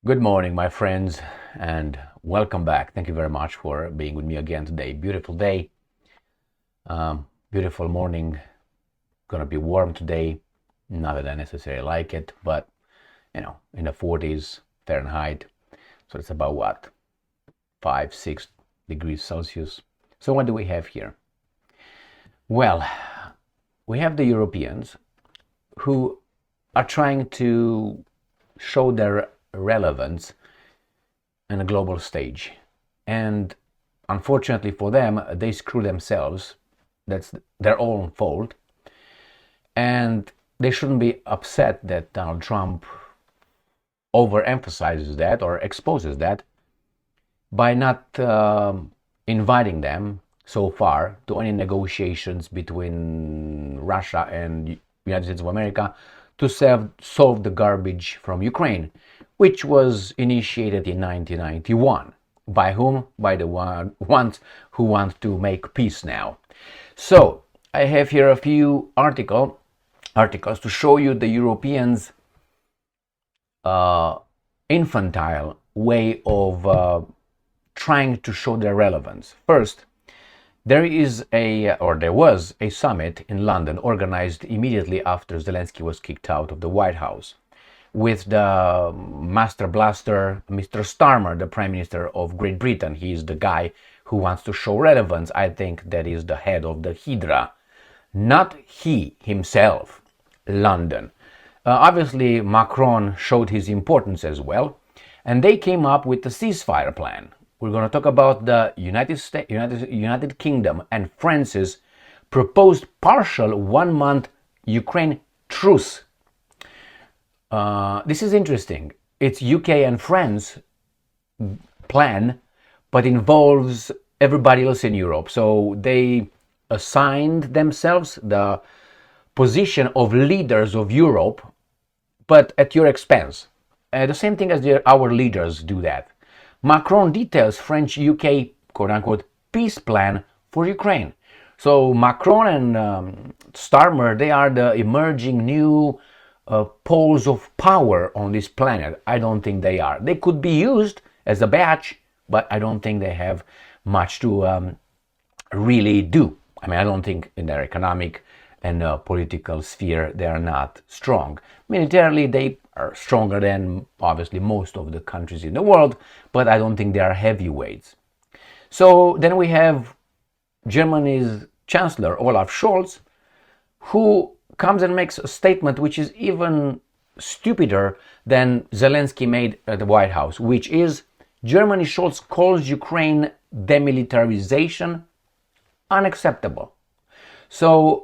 Good morning, my friends, and welcome back. Thank you very much for being with me again today. Beautiful day, beautiful morning. Gonna be warm today. Not that I necessarily like it, but in the 40s Fahrenheit. So it's about what, 5-6 degrees Celsius. So what do we have here? Well, we have the Europeans who are trying to show their relevance on a global stage, and unfortunately for them, they screw themselves. That's their own fault, and they shouldn't be upset that Donald Trump overemphasizes that or exposes that by not inviting them so far to any negotiations between Russia and United States of America to solve the garbage from Ukraine, which was initiated in 1991. By whom? By the ones who want to make peace now. So I have here a few articles to show you the Europeans' infantile way of trying to show their relevance. First, there was a summit in London organized immediately after Zelensky was kicked out of the White House, with the master blaster, Mr. Starmer, the Prime Minister of Great Britain. He is the guy who wants to show relevance. I think that is the head of the Hydra. Not he himself, London. Obviously, Macron showed his importance as well, and they came up with the ceasefire plan. We're going to talk about the United Kingdom and France's proposed partial 1-month Ukraine truce. This is interesting. It's UK and France plan, but involves everybody else in Europe. So they assigned themselves the position of leaders of Europe, but at your expense. The same thing as our leaders do that. Macron details French-UK quote-unquote peace plan for Ukraine. So Macron and Starmer, they are the emerging new poles of power on this planet. I don't think they are. They could be used as a badge, but I don't think they have much to really do. I mean, I don't think in their economic and political sphere they are not strong. Militarily, they are stronger than obviously most of the countries in the world, but I don't think they are heavyweights. So then we have Germany's Chancellor Olaf Scholz, who comes and makes a statement which is even stupider than Zelensky made at the White House, which is Germany. Scholz calls Ukraine demilitarization unacceptable. So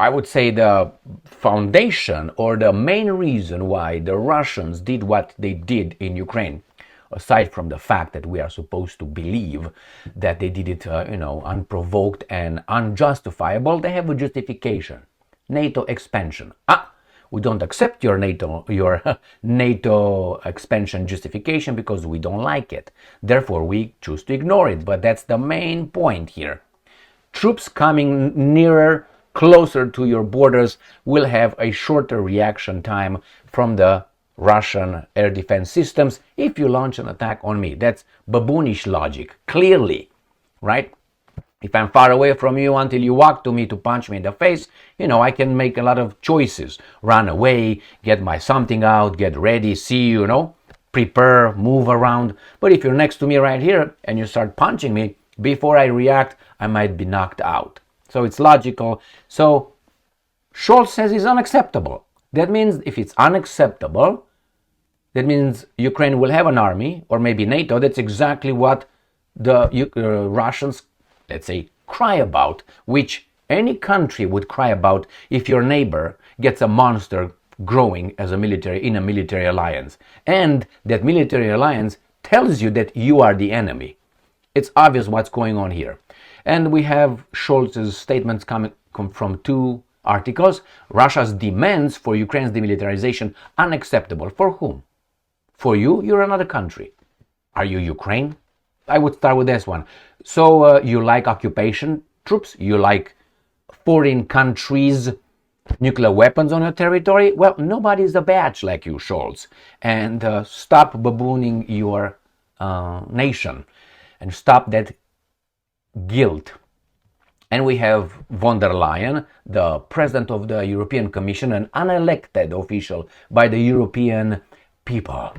I would say the foundation or the main reason why the Russians did what they did in Ukraine, aside from the fact that we are supposed to believe that they did it, unprovoked and unjustifiable, they have a justification. NATO expansion. We don't accept your NATO expansion justification because we don't like it. Therefore, we choose to ignore it. But that's the main point here. Troops coming nearer, closer to your borders will have a shorter reaction time from the Russian air defense systems if you launch an attack on me. That's baboonish logic, clearly, right? If I'm far away from you until you walk to me to punch me in the face, I can make a lot of choices. Run away, get my something out, get ready, see you, prepare, move around. But if you're next to me right here and you start punching me, before I react, I might be knocked out. So it's logical. So Scholz says it's unacceptable. That means if it's unacceptable, that means Ukraine will have an army, or maybe NATO. That's exactly what the Russians, let's say, cry about, which any country would cry about if your neighbor gets a monster growing as in a military alliance. And that military alliance tells you that you are the enemy. It's obvious what's going on here. And we have Scholz's statements coming from two articles. Russia's demands for Ukraine's demilitarization unacceptable. For whom? For you? You're another country. Are you Ukraine? I would start with this one. So you like occupation troops? You like foreign countries nuclear weapons on your territory, well, nobody's a badge like you, Scholz. And stop babooning your nation and stop that guilt. And we have von der Leyen, the president of the European Commission, an unelected official by the European people.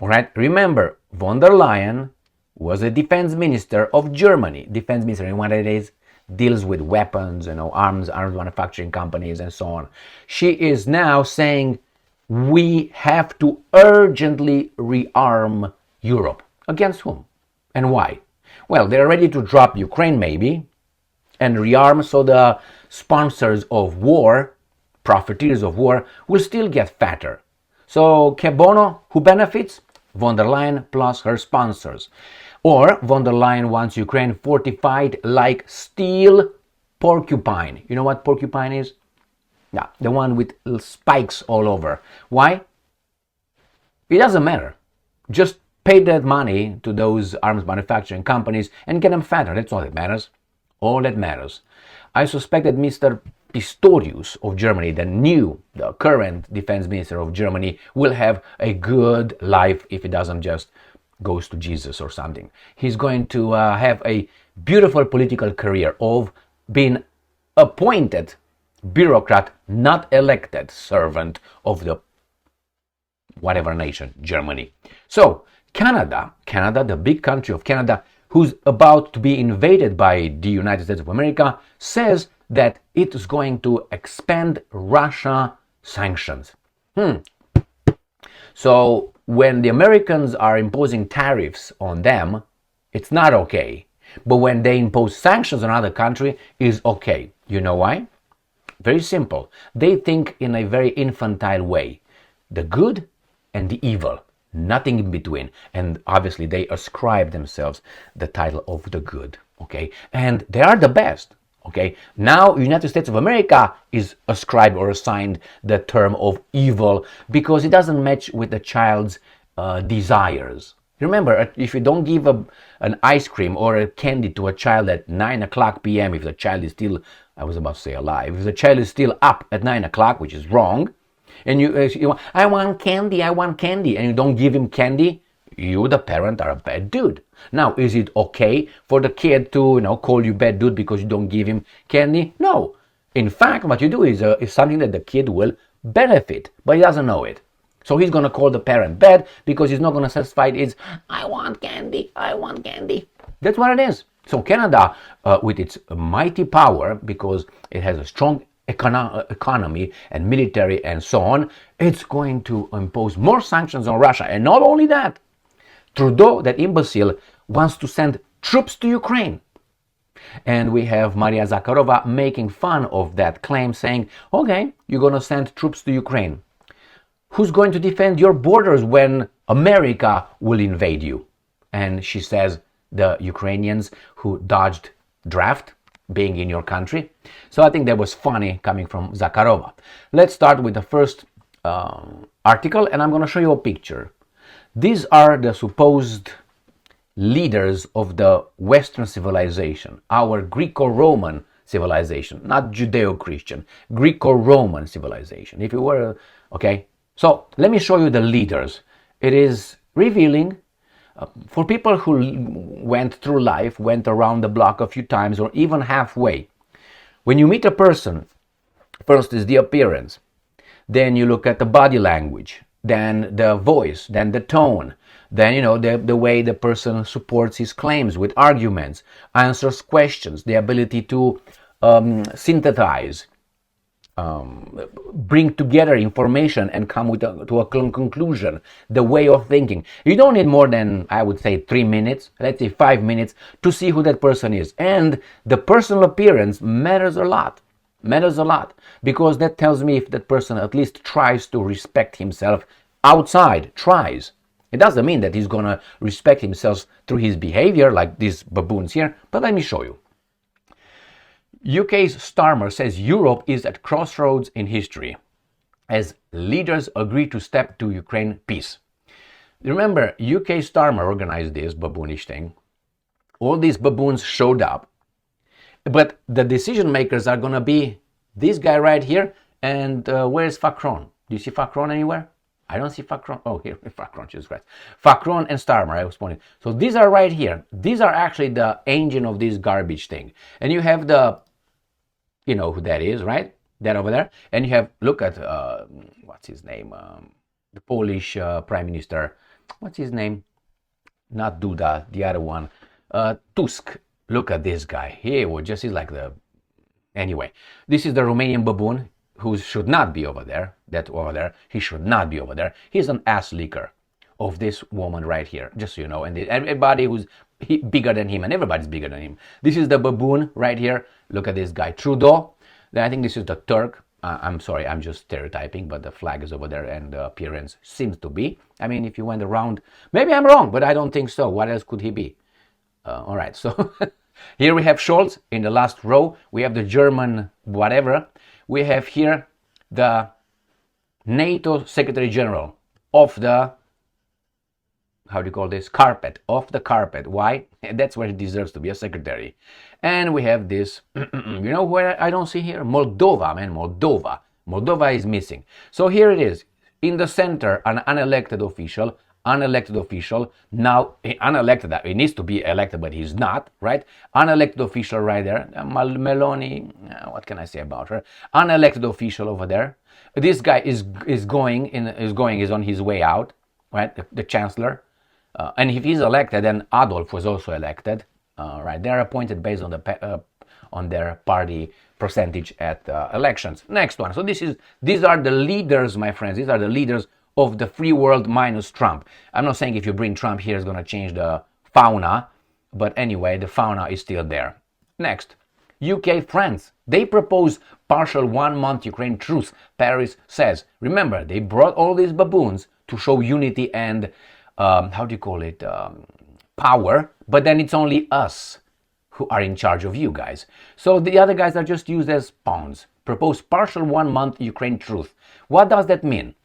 All right, remember, von der Leyen was a defense minister of Germany. Defense minister, and what it is, deals with weapons, arms manufacturing companies, and so on. She is now saying we have to urgently rearm Europe. Against whom? And why? Well, they're ready to drop Ukraine, maybe, and rearm, so the sponsors of war, profiteers of war, will still get fatter. So, che bono? Who benefits? Von der Leyen plus her sponsors. Or von der Leyen wants Ukraine fortified like steel porcupine. You know what porcupine is? Yeah, the one with spikes all over. Why? It doesn't matter. Just pay that money to those arms manufacturing companies and get them fatter. That's all that matters. All that matters. I suspect that Mr. Pistorius of Germany, the current defense minister of Germany, will have a good life if he doesn't just goes to Jesus or something. He's going to have a beautiful political career of being appointed bureaucrat, not elected servant of the whatever nation, Germany. So Canada, the big country of Canada, who's about to be invaded by the United States of America, says that it is going to expand Russia sanctions. So when the Americans are imposing tariffs on them, it's not okay. But when they impose sanctions on another country, it's okay. You know why? Very simple. They think in a very infantile way. The good and the evil. Nothing in between. And obviously they ascribe themselves the title of the good. Okay? And they are the best. Okay? Now United States of America is ascribed or assigned the term of evil because it doesn't match with the child's desires. Remember, if you don't give an ice cream or a candy to a child at 9 o'clock p.m., if the child is still, I was about to say alive, if the child is still up at 9 o'clock, which is wrong, and you I want candy, and you don't give him candy, you, the parent, are a bad dude. Now, is it okay for the kid to, call you bad dude because you don't give him candy? No. In fact, what you do is something that the kid will benefit, but he doesn't know it. So he's going to call the parent bad because he's not going to satisfy his, I want candy. That's what it is. So Canada, with its mighty power, because it has a strong economy and military and so on, it's going to impose more sanctions on Russia. And not only that, Trudeau, that imbecile, wants to send troops to Ukraine. And we have Maria Zakharova making fun of that claim, saying, okay, you're going to send troops to Ukraine. Who's going to defend your borders when America will invade you? And she says, the Ukrainians who dodged draft being in your country. So I think that was funny coming from Zakharova. Let's start with the first article, and I'm going to show you a picture. These are the supposed leaders of the Western civilization, our Greco-Roman civilization, not Judeo-Christian, Greco-Roman civilization. If you were, okay. So let me show you the leaders. It is revealing for people who went through life, went around the block a few times or even halfway. When you meet a person, first is the appearance, then you look at the body language, then the voice, then the tone, then the way the person supports his claims with arguments, answers questions, the ability to synthesize, bring together information and come to a conclusion, the way of thinking. You don't need more than, I would say, 3 minutes, let's say 5 minutes, to see who that person is. And the personal appearance matters a lot, because that tells me if that person at least tries to respect himself outside, tries. It doesn't mean that he's going to respect himself through his behavior, like these baboons here, but let me show you. UK's Starmer says Europe is at crossroads in history as leaders agree to step to Ukraine peace. Remember, UK Starmer organized this baboonish thing. All these baboons showed up, but the decision makers are going to be this guy right here And where's Macron? Do you see Macron anywhere? I don't see Macron. Oh, here, Macron, Jesus Christ. Macron and Starmer, I was pointing. So these are right here. These are actually the engine of this garbage thing. And you have the, you know who that is, right? That over there. And you have, look at, what's his name? The Polish Prime Minister. What's his name? Not Duda, the other one. Tusk. Look at this guy. He was just, he's like the, anyway. This is the Romanian baboon, who should not be over there, that over there, he should not be over there. He's an ass licker of this woman right here, just so you know, and everybody who's bigger than him, and everybody's bigger than him. This is the baboon right here. Look at this guy, Trudeau. Then I think this is the Turk. I'm sorry, I'm just stereotyping, but the flag is over there, and the appearance seems to be. I mean, if you went around, maybe I'm wrong, but I don't think so. What else could he be? All right, so here we have Scholz in the last row. We have the German whatever. We have here the NATO Secretary General of the, how do you call this, carpet, off the carpet. Why? That's where he deserves to be, a secretary. And we have this, you know where I don't see here? Moldova, man, Moldova. Moldova is missing. So here it is, in the center, an unelected official, now unelected, he needs to be elected, but he's not, right? Unelected official right there, Meloni, what can I say about her? Unelected official over there. This guy is on his way out, right? The chancellor, and if he's elected, then Adolf was also elected, right? They're appointed based on their party percentage at elections. Next one. So these are the leaders, my friends. These are the leaders of the free world minus Trump. I'm not saying if you bring Trump here, it's going to change the fauna, but anyway, the fauna is still there. Next, UK+France. They propose partial 1 month Ukraine truce, Paris says. Remember, they brought all these baboons to show unity and, how do you call it, power, but then it's only us who are in charge of you guys. So the other guys are just used as pawns. Propose partial 1 month Ukraine truce. What does that mean?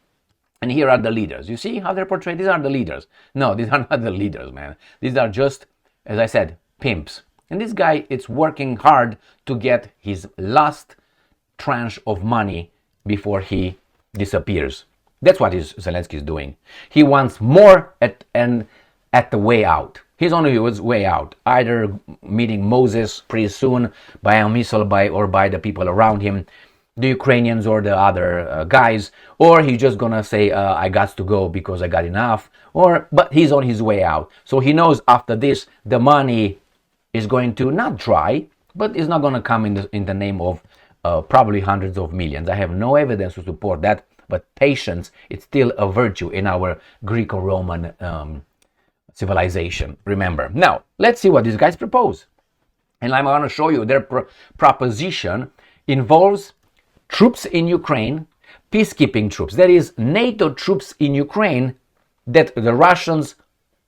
And here are the leaders. You see how they're portrayed? These are the leaders. No, these are not the leaders, man. These are just, as I said, pimps. And this guy is working hard to get his last tranche of money before he disappears. That's what Zelensky is doing. He wants more at the way out. He's on his way out, either meeting Moses pretty soon by a missile or by the people around him, the Ukrainians or the other guys, or he's just gonna say, I got to go because I got enough, but he's on his way out. So he knows after this, the money is going to not dry, but it's not gonna come in the name of probably hundreds of millions. I have no evidence to support that, but patience, it's still a virtue in our Greco-Roman civilization, remember. Now, let's see what these guys propose. And I'm gonna show you their proposition involves troops in Ukraine, peacekeeping troops. That is NATO troops in Ukraine that the Russians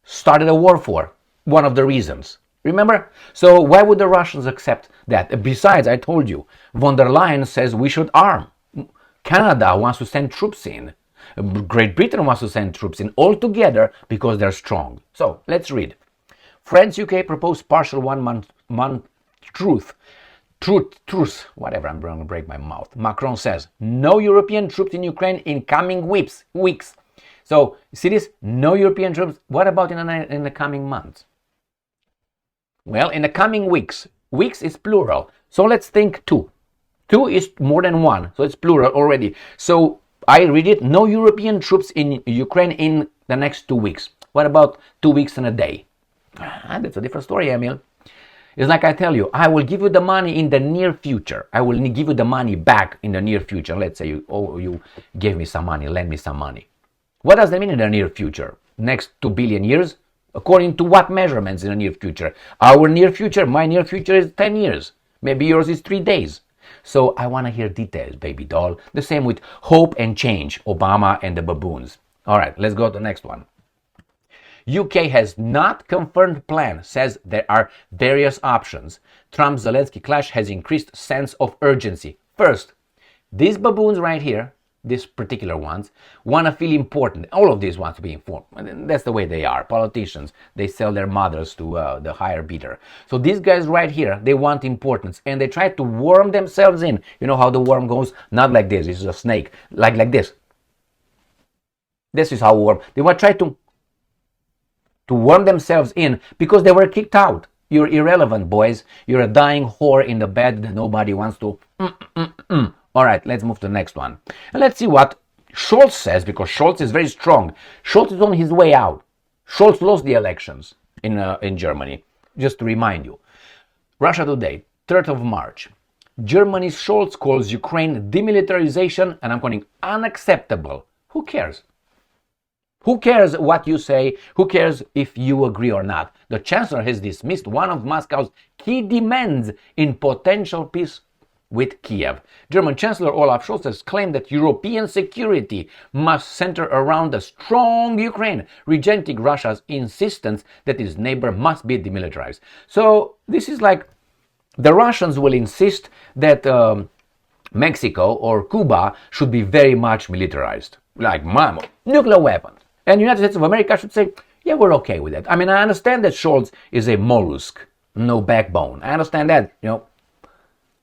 started a war for. One of the reasons. Remember? So why would the Russians accept that? Besides, I told you, von der Leyen says we should arm. Canada wants to send troops in. Great Britain wants to send troops in all together because they're strong. So let's read. France, UK propose partial 1 month truce, whatever, I'm going to break my mouth. Macron says, no European troops in Ukraine in coming weeks. So, see this? No European troops. What about in the coming months? Well, in the coming weeks. Weeks is plural. So let's think 2. 2 is more than 1. So it's plural already. So I read it, no European troops in Ukraine in the next 2 weeks. What about 2 weeks and a day? That's a different story, Emil. It's like I tell you, I will give you the money in the near future. I will give you the money back in the near future. Let's say you gave me some money, lend me some money. What does that mean in the near future? Next 2 billion years? According to what measurements in the near future? Our near future, my near future is 10 years. Maybe yours is 3 days. So I want to hear details, baby doll. The same with hope and change, Obama and the baboons. All right, let's go to the next one. UK has not confirmed plan, says there are various options. Trump-Zelensky clash has increased sense of urgency. First, these baboons right here, these particular ones, want to feel important. All of these want to be informed. And that's the way they are. Politicians, they sell their mothers to the higher bidder. So these guys right here, they want importance, and they try to worm themselves in. You know how the worm goes? Not like this. This is a snake. Like this. This is how worm. They want to try to worm themselves in because they were kicked out. You're irrelevant, boys. You're a dying whore in the bed that nobody wants to. All right, let's move to the next one. And let's see what Scholz says, because Scholz is very strong. Scholz is on his way out. Scholz lost the elections in Germany. Just to remind you. Russia Today, 3rd of March. Germany's Scholz calls Ukraine demilitarization, and I'm calling unacceptable. Who cares? Who cares what you say? Who cares if you agree or not? The Chancellor has dismissed one of Moscow's key demands in potential peace with Kiev. German Chancellor Olaf Scholz has claimed that European security must center around a strong Ukraine, rejecting Russia's insistence that its neighbor must be demilitarized. So this is like the Russians will insist that Mexico or Cuba should be very much militarized, like nuclear weapons. And the United States of America should say, yeah, we're okay with that. I mean, I understand that Scholz is a mollusk, no backbone. I understand that,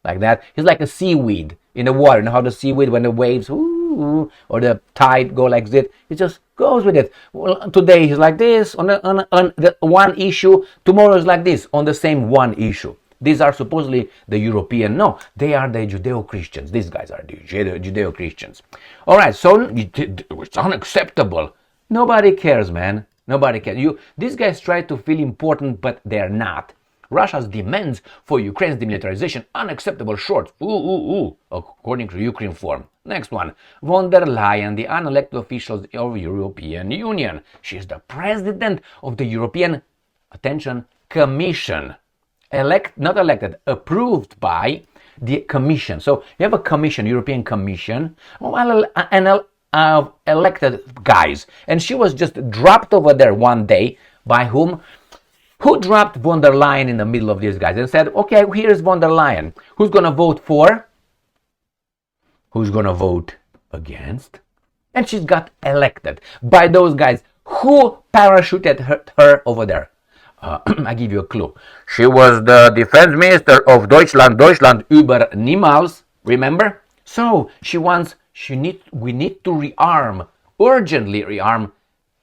like that. He's like a seaweed in the water. You know how the seaweed, when the waves, or the tide go like this, it just goes with it. Well, today he's like this on the one issue. Tomorrow is like this on the same one issue. These are supposedly the European. No, they are the Judeo-Christians. These guys are the Judeo-Christians. All right, so it's unacceptable. Nobody cares, man. Nobody cares. These guys try to feel important, but they're not. Russia's demands for Ukraine's demilitarization unacceptable short. According to Ukraine Forum. Next one. Von der Leyen, the unelected officials of European Union. She's the president of the European, attention, Commission. Not elected, approved by the Commission. So you have a Commission, European Commission, elected guys, and she was just dropped over there one day by whom? Who dropped von der Leyen in the middle of these guys and said, okay, here's von der Leyen. Who's going to vote for? Who's going to vote against? And she's got elected by those guys. Who parachuted her over there? I give you a clue. She was the defense minister of Deutschland über niemals, remember? So we need to rearm, urgently rearm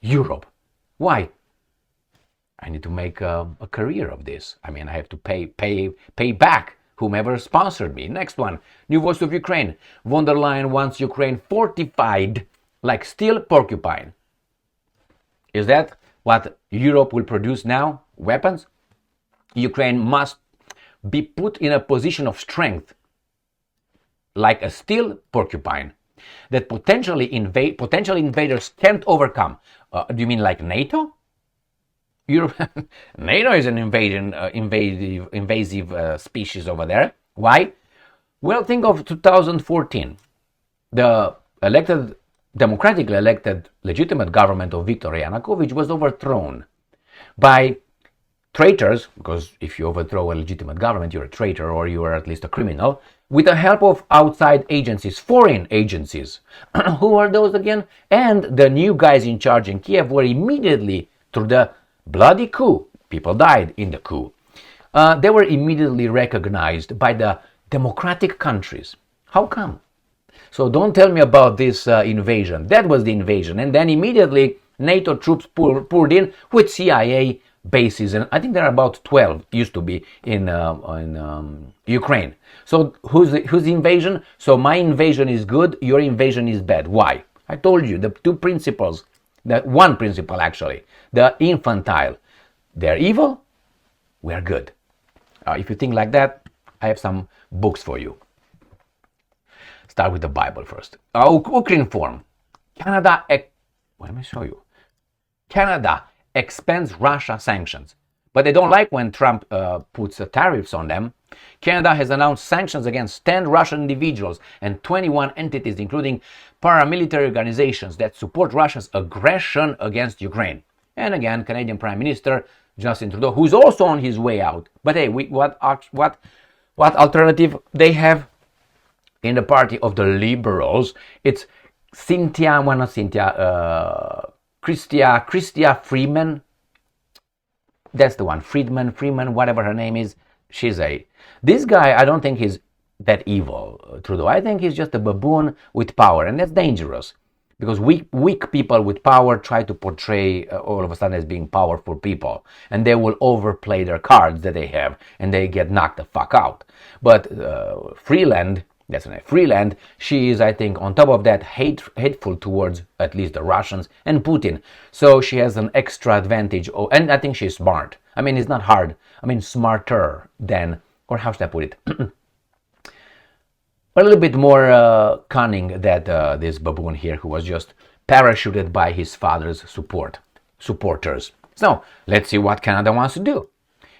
Europe. Why? I need to make a career of this. I mean, I have to pay back whomever sponsored me. Next one, New Voice of Ukraine. Von der Leyen wants Ukraine fortified like steel porcupine. Is that what Europe will produce now? Weapons? Ukraine must be put in a position of strength like a steel porcupine that potential invaders can't overcome. Do you mean like NATO? NATO is an invasive species over there. Why? Well, think of 2014. The democratically elected legitimate government of Viktor Yanukovych was overthrown by traitors, because if you overthrow a legitimate government, you're a traitor or you are at least a criminal, with the help of outside agencies, foreign agencies. Who are those again? And the new guys in charge in Kiev were immediately, through the bloody coup, people died in the coup, they were immediately recognized by the democratic countries. How come? So don't tell me about this invasion. That was the invasion. And then immediately NATO troops poured in with CIA bases, and I think there are about 12 used to be in Ukraine. So who's the invasion? So my invasion is good, your invasion is bad. Why? I told you the two principles, one principle actually, the infantile. They're evil, we're good. If you think like that, I have some books for you. Start with the Bible first. Ukraine Forum. Canada, let me show you. Canada expands Russia sanctions, but they don't like when Trump puts tariffs on them. Canada has announced sanctions against 10 Russian individuals and 21 entities, including paramilitary organizations that support Russia's aggression against Ukraine. And again, Canadian Prime Minister Justin Trudeau, who's also on his way out. But hey, what alternative they have in the party of the Liberals? It's Cynthia, well, not Cynthia, Christia Freeman. That's the one. Freeman, whatever her name is. This guy, I don't think he's that evil, Trudeau. I think he's just a baboon with power, and that's dangerous. Because weak people with power try to portray all of a sudden as being powerful people. And they will overplay their cards that they have, and they get knocked the fuck out. But Freeland, that's her name, Freeland, she is, I think, on top of that, hateful towards at least the Russians and Putin. So she has an extra advantage, and I think she's smart. I mean, it's not hard. I mean, smarter than, or how should I put it? A little bit more cunning than this baboon here, who was just parachuted by his father's supporters. So, let's see what Canada wants to do.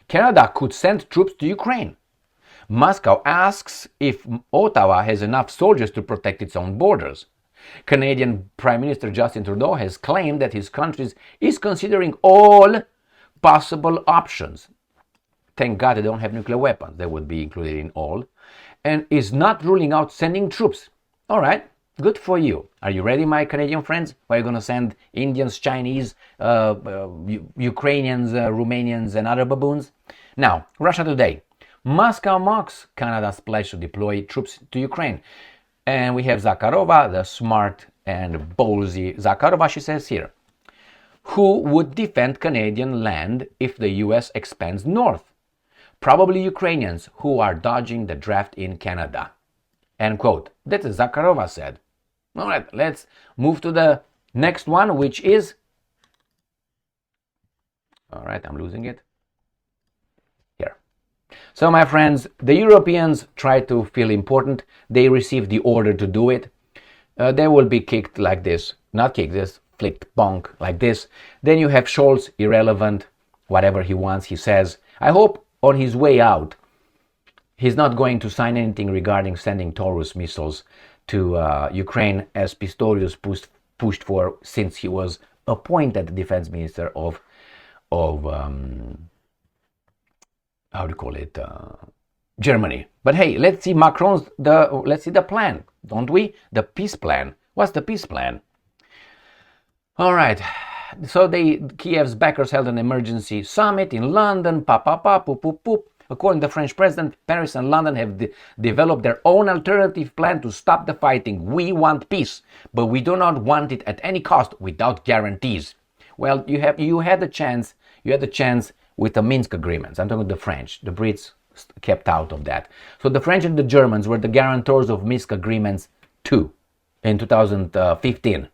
Canada could send troops to Ukraine. Moscow asks if Ottawa has enough soldiers to protect its own borders. Canadian Prime Minister Justin Trudeau has claimed that his country is considering all possible options. Thank God they don't have nuclear weapons. They would be included in all. And is not ruling out sending troops. All right, good for you. Are you ready, my Canadian friends? Are you going to send Indians, Chinese, Ukrainians, Romanians, and other baboons? Now, Russia Today. Moscow mocks Canada's pledge to deploy troops to Ukraine. And we have Zakharova, the smart and ballsy Zakharova, she says here. Who would defend Canadian land if the US expands north? Probably Ukrainians who are dodging the draft in Canada. End quote. That's what Zakharova said. All right, let's move to the next one, which is... All right, I'm losing it. Here. So, my friends, the Europeans try to feel important. They receive the order to do it. They will be kicked like this. Not kicked, this flipped bonk like this. Then you have Scholz, irrelevant, whatever he wants, he says. I hope on his way out, he's not going to sign anything regarding sending Taurus missiles to Ukraine, as Pistorius pushed for since he was appointed defense minister of how do you call it, Germany. But hey, let's see let's see the plan, don't we? The peace plan. What's the peace plan? All right. So Kiev's backers held an emergency summit in London. According to the French president, Paris and London have developed their own alternative plan to stop the fighting. We want peace, but we do not want it at any cost without guarantees. Well, you had the chance with the Minsk agreements. I'm talking about the French. The Brits kept out of that. So the French and the Germans were the guarantors of Minsk agreements too in 2015,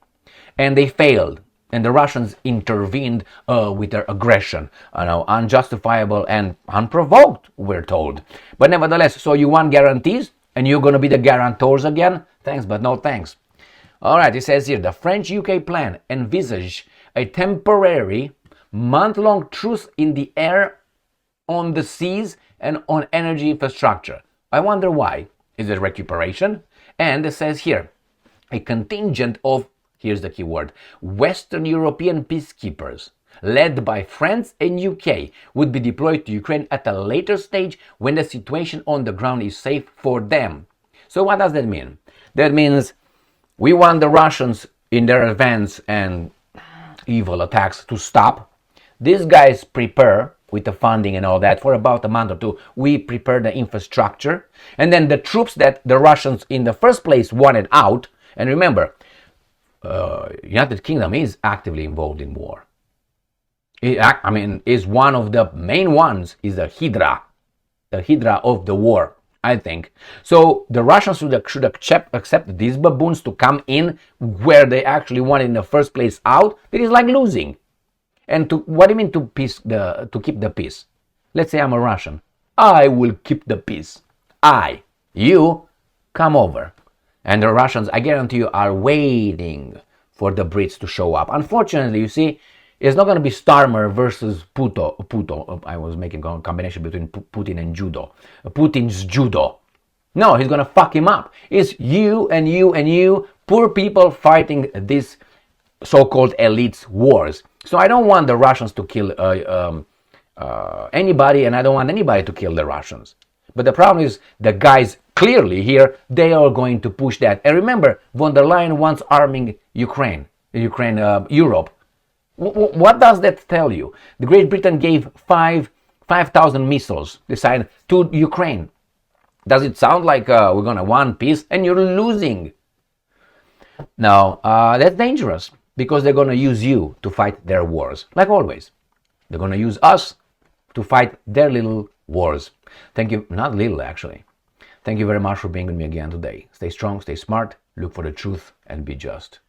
and they failed. And the Russians intervened with their aggression, unjustifiable and unprovoked, we're told. But nevertheless, so you want guarantees, and you're going to be the guarantors again? Thanks, but no thanks. All right, it says here, the French-UK plan envisage a temporary, month-long truce in the air, on the seas, and on energy infrastructure. I wonder why. Is it recuperation? And it says here, a contingent of, here's the key word, Western European peacekeepers, led by France and UK, would be deployed to Ukraine at a later stage when the situation on the ground is safe for them. So what does that mean? That means we want the Russians in their advance and evil attacks to stop. These guys prepare with the funding and all that for about a month or two. We prepare the infrastructure, and then the troops that the Russians in the first place wanted out. And remember, United Kingdom is actively involved in war. Is one of the main ones, is the Hydra of the war, I think. So the Russians should accept these baboons to come in where they actually wanted in the first place out. It is like losing. And what do you mean to keep the peace? Let's say I'm a Russian. I will keep the peace. You come over. And the Russians, I guarantee you, are waiting for the Brits to show up. Unfortunately, you see, it's not going to be Starmer versus Puto. I was making a combination between Putin and judo. Putin's judo. No, he's going to fuck him up. It's you and you and you, poor people fighting these so-called elites wars. So I don't want the Russians to kill anybody, and I don't want anybody to kill the Russians. But the problem is the guys clearly here they are going to push that. And remember, von der Leyen wants arming Europe. What does that tell you? The Great Britain gave 5,000 missiles, decided, to Ukraine. Does it sound like we're gonna want peace and you're losing? No, that's dangerous, because they're gonna use you to fight their wars, like always. They're gonna use us to fight their little wars. Thank you, not little actually. Thank you very much for being with me again today. Stay strong, stay smart, look for the truth, and be just.